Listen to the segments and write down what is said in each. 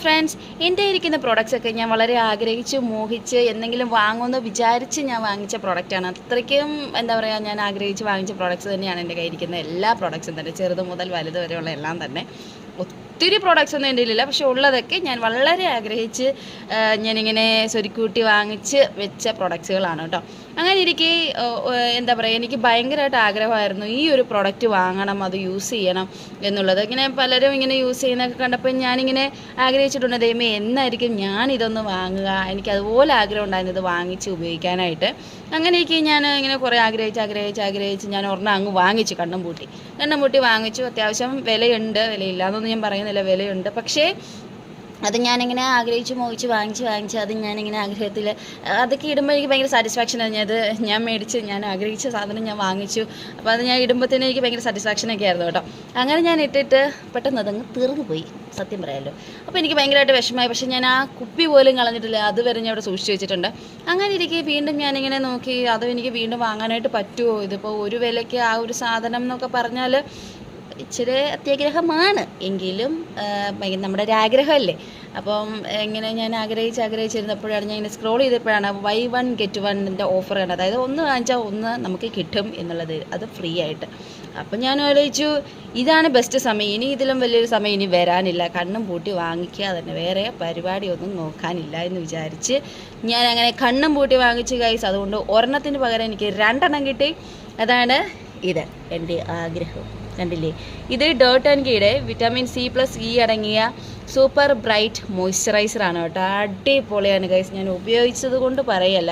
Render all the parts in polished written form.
Friends, എൻ്റെ ഇരിക്കുന്ന പ്രോഡക്റ്റ്സൊക്കെ ഞാൻ വളരെ ആഗ്രഹിച്ച് മോഹിച്ച് എന്തെങ്കിലും വാങ്ങുമെന്ന് വിചാരിച്ച് ഞാൻ വാങ്ങിച്ച പ്രോഡക്റ്റാണ്. അത്രയ്ക്കും എന്താ പറയുക, ഞാൻ ആഗ്രഹിച്ച് വാങ്ങിച്ച പ്രോഡക്റ്റ്സ് തന്നെയാണ് എൻ്റെ കയ്യിരിക്കുന്ന എല്ലാ പ്രോഡക്റ്റ്സും തന്നെ, ചെറുത് മുതൽ വലുത് വരെയുള്ള എല്ലാം തന്നെ. ഒത്തിരി പ്രോഡക്റ്റ്സ് ഒന്നും എൻ്റെ കയ്യിലില്ല, പക്ഷെ ഉള്ളതൊക്കെ ഞാൻ വളരെ ആഗ്രഹിച്ച് ഞാനിങ്ങനെ സ്വരുക്കൂട്ടി വാങ്ങിച്ച് വെച്ച പ്രോഡക്റ്റ്സുകളാണ് കേട്ടോ. അങ്ങനെ ഇരിക്കെ എന്താ പറയുക, എനിക്ക് ഭയങ്കരമായിട്ട് ആഗ്രഹമായിരുന്നു ഈ ഒരു പ്രോഡക്റ്റ് വാങ്ങണം, അത് യൂസ് ചെയ്യണം എന്നുള്ളത്. ഇങ്ങനെ പലരും ഇങ്ങനെ യൂസ് ചെയ്യുന്നതൊക്കെ കണ്ടപ്പോൾ ഞാനിങ്ങനെ ആഗ്രഹിച്ചിട്ടുണ്ട്, ദൈവമേ എന്നായിരിക്കും ഞാനിതൊന്ന് വാങ്ങുക, എനിക്ക് അതുപോലെ ആഗ്രഹം ഉണ്ടായിരുന്നു ഇത് വാങ്ങിച്ച് ഉപയോഗിക്കാനായിട്ട്. അങ്ങനെയൊക്കെ ഞാൻ ഇങ്ങനെ കുറേ ആഗ്രഹിച്ച് ഞാൻ ഒരെണ്ണം അങ്ങ് വാങ്ങിച്ചു, കണ്ണും പൂട്ടി വാങ്ങിച്ചു. അത്യാവശ്യം വിലയുണ്ട്, വിലയില്ലാന്നൊന്നും ഞാൻ പറയുന്നില്ല, വിലയുണ്ട്. പക്ഷേ അത് ഞാനിങ്ങനെ ആഗ്രഹിച്ച് മോഹിച്ച് വാങ്ങിച്ച് അത് ഞാനിങ്ങനെ ആഗ്രഹത്തിൽ അതൊക്കെ ഇടുമ്പോൾ എനിക്ക് ഭയങ്കര സാറ്റിസ്ഫാക്ഷൻ ആയിരുന്നു. അത് ഞാൻ മേടിച്ച് ഞാൻ ആഗ്രഹിച്ച സാധനം ഞാൻ വാങ്ങിച്ചു. അപ്പോൾ അത് ഞാൻ ഇടുമ്പോഴത്തേനും എനിക്ക് ഭയങ്കര സാറ്റിസ്ഫാക്ഷനൊക്കെ ആയിരുന്നു കേട്ടോ. അങ്ങനെ ഞാൻ ഇട്ടിട്ട് പെട്ടെന്ന് അതങ്ങ് തീർന്നു പോയി, സത്യം പറയാമല്ലോ. അപ്പോൾ എനിക്ക് ഭയങ്കരമായിട്ട് വിഷമമായി. പക്ഷേ ഞാൻ ആ കുപ്പി പോലും കളഞ്ഞിട്ടില്ല, അതുവരെ ഞാൻ അവിടെ സൂക്ഷിച്ച് വെച്ചിട്ടുണ്ട്. അങ്ങനെ ഇരിക്കെ വീണ്ടും ഞാനിങ്ങനെ നോക്കി, അതും എനിക്ക് വീണ്ടും വാങ്ങാനായിട്ട് പറ്റുമോ, ഇതിപ്പോൾ ഒരു വിലയ്ക്ക് ആ ഒരു സാധനം എന്നൊക്കെ പറഞ്ഞാൽ ഇച്ചിരി അത്യാഗ്രഹമാണ്, എങ്കിലും നമ്മുടെ ഒരു ആഗ്രഹമല്ലേ. അപ്പം ഇങ്ങനെ ഞാൻ ആഗ്രഹിച്ചിരുന്നപ്പോഴാണ് ഞാൻ ഇങ്ങനെ സ്ക്രോൾ ചെയ്തപ്പോഴാണ് buy 1 get 1 ഓഫർ കണ്ടത്. അതായത് ഒന്ന് വാങ്ങിച്ചാൽ ഒന്ന് നമുക്ക് കിട്ടും എന്നുള്ളത്, അത് ഫ്രീ ആയിട്ട്. അപ്പം ഞാൻ ആലോചിച്ചു, ഇതാണ് ബെസ്റ്റ് സമയം, ഇനി ഇതിലും വലിയൊരു സമയം ഇനി വരാനില്ല, കണ്ണും പൂട്ടി വാങ്ങിക്കുക തന്നെ, വേറെ പരിപാടിയൊന്നും നോക്കാനില്ല എന്ന് വിചാരിച്ച് ഞാൻ അങ്ങനെ കണ്ണും പൂട്ടി വാങ്ങിച്ചു ഗൈസ്. അതുകൊണ്ട് ഒരെണ്ണത്തിന് പകരം എനിക്ക് 2 എണ്ണം കിട്ടി. അതാണ് ഇത് എൻ്റെ ആഗ്രഹം. കണ്ടില്ലേ, ഇത് ഡോട്ട് ആൻഡ് കീയുടെ വിറ്റാമിൻ C+E അടങ്ങിയ സൂപ്പർ ബ്രൈറ്റ് മോയ്സ്ചറൈസറാണ് കേട്ടോ. അടിപൊളിയാണ് ഗൈസ്, ഞാൻ ഉപയോഗിച്ചത് കൊണ്ട് പറയല്ല,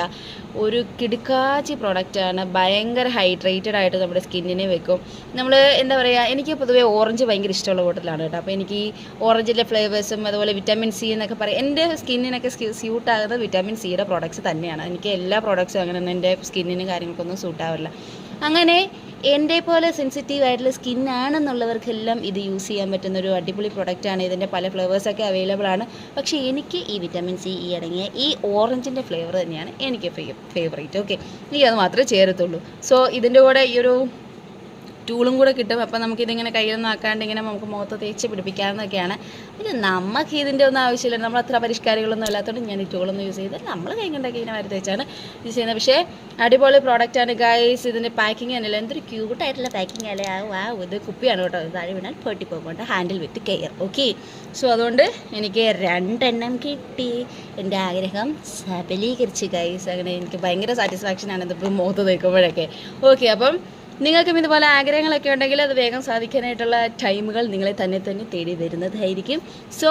ഒരു കിടുക്കാച്ചി പ്രോഡക്റ്റാണ്. ഭയങ്കര ഹൈഡ്രേറ്റഡ് ആയിട്ട് നമ്മുടെ സ്കിന്നിനെ വെക്കും. നമ്മൾ എന്താ പറയുക, എനിക്ക് പൊതുവേ ഓറഞ്ച് ഭയങ്കര ഇഷ്ടമുള്ള കൂട്ടത്തിലാണ് കേട്ടോ. അപ്പോൾ എനിക്ക് ഈ ഓറഞ്ചിൻ്റെ ഫ്ലേവേഴ്സും അതുപോലെ വിറ്റാമിൻ C എന്നൊക്കെ പറയും, എൻ്റെ സ്കിന്നിനൊക്കെ സ്യൂട്ടാകുന്നത് വിറ്റാമിൻ സിയുടെ പ്രോഡക്റ്റ്സ് തന്നെയാണ്. എനിക്ക് എല്ലാ പ്രോഡക്റ്റ്സും അങ്ങനെയൊന്നും എൻ്റെ സ്കിന്നിന് കാര്യങ്ങൾക്കൊന്നും സൂട്ടാവില്ല. അങ്ങനെ എൻ്റെ പോലെ സെൻസിറ്റീവ് ആയിട്ടുള്ള സ്കിന്നാണെന്നുള്ളവർക്കെല്ലാം ഇത് യൂസ് ചെയ്യാൻ പറ്റുന്നൊരു അടിപൊളി പ്രൊഡക്റ്റാണ്. ഇതിൻ്റെ പല ഫ്ലേവേഴ്സൊക്കെ അവൈലബിൾ ആണ്. പക്ഷേ എനിക്ക് ഈ വിറ്റാമിൻ C അടങ്ങിയ ഈ ഓറഞ്ചിൻ്റെ ഫ്ലേവർ തന്നെയാണ് എനിക്ക് ഫേവറേറ്റ്. ഓക്കെ, എനിക്ക് അത് മാത്രമേ ചേരത്തുള്ളൂ. സോ ഇതിൻ്റെ കൂടെ ഈ ഒരു ടൂളും കൂടെ കിട്ടും. അപ്പം നമുക്കിതിങ്ങനെ കയ്യിലൊന്നും ആക്കാണ്ട് ഇങ്ങനെ നമുക്ക് മുഖത്ത് തേച്ച് പിടിപ്പിക്കാവുന്നതൊക്കെയാണ്. പിന്നെ നമുക്ക് ഇതിൻ്റെ ഒന്നും ആവശ്യമില്ല, നമ്മൾ അത്ര പരിഷ്കാരികളൊന്നും അല്ലാത്തതുകൊണ്ട് ഞാൻ ഈ ടൂളൊന്നും യൂസ് ചെയ്ത് നമ്മൾ കൈ കൊണ്ടൊക്കെ ഇങ്ങനെ വരി തേച്ചാണ് യൂസ് ചെയ്യുന്നത്. പക്ഷേ അടിപൊളി പ്രോഡക്റ്റാണ് ഗൈസ്. ഇതിൻ്റെ പാക്കിങ് തന്നെയല്ല, എന്തൊരു ക്യൂട്ടായിട്ടുള്ള പാക്കിങ് അല്ലേ. ഇത് കുപ്പിയാണ് കേട്ടോ, താഴെ വീണാൽ പൊട്ടി പോകുമ്പോൾ handle with care. Okay, so അതുകൊണ്ട് എനിക്ക് 2 എണ്ണം കിട്ടി. എൻ്റെ ആഗ്രഹം സബലീകരിച്ച് ഗൈസ്. അങ്ങനെ എനിക്ക് ഭയങ്കര സാറ്റിസ്ഫാക്ഷനാണ് ഇതിപ്പോൾ മുഖത്ത് തേക്കുമ്പോഴൊക്കെ. ഓക്കെ, അപ്പം നിങ്ങൾക്കും ഇതുപോലെ ആഗ്രഹങ്ങളൊക്കെ ഉണ്ടെങ്കിൽ അത് വേഗം സാധിക്കാനായിട്ടുള്ള ടൈമുകൾ നിങ്ങളെ തന്നെ തേടി വരുന്നതായിരിക്കും. സോ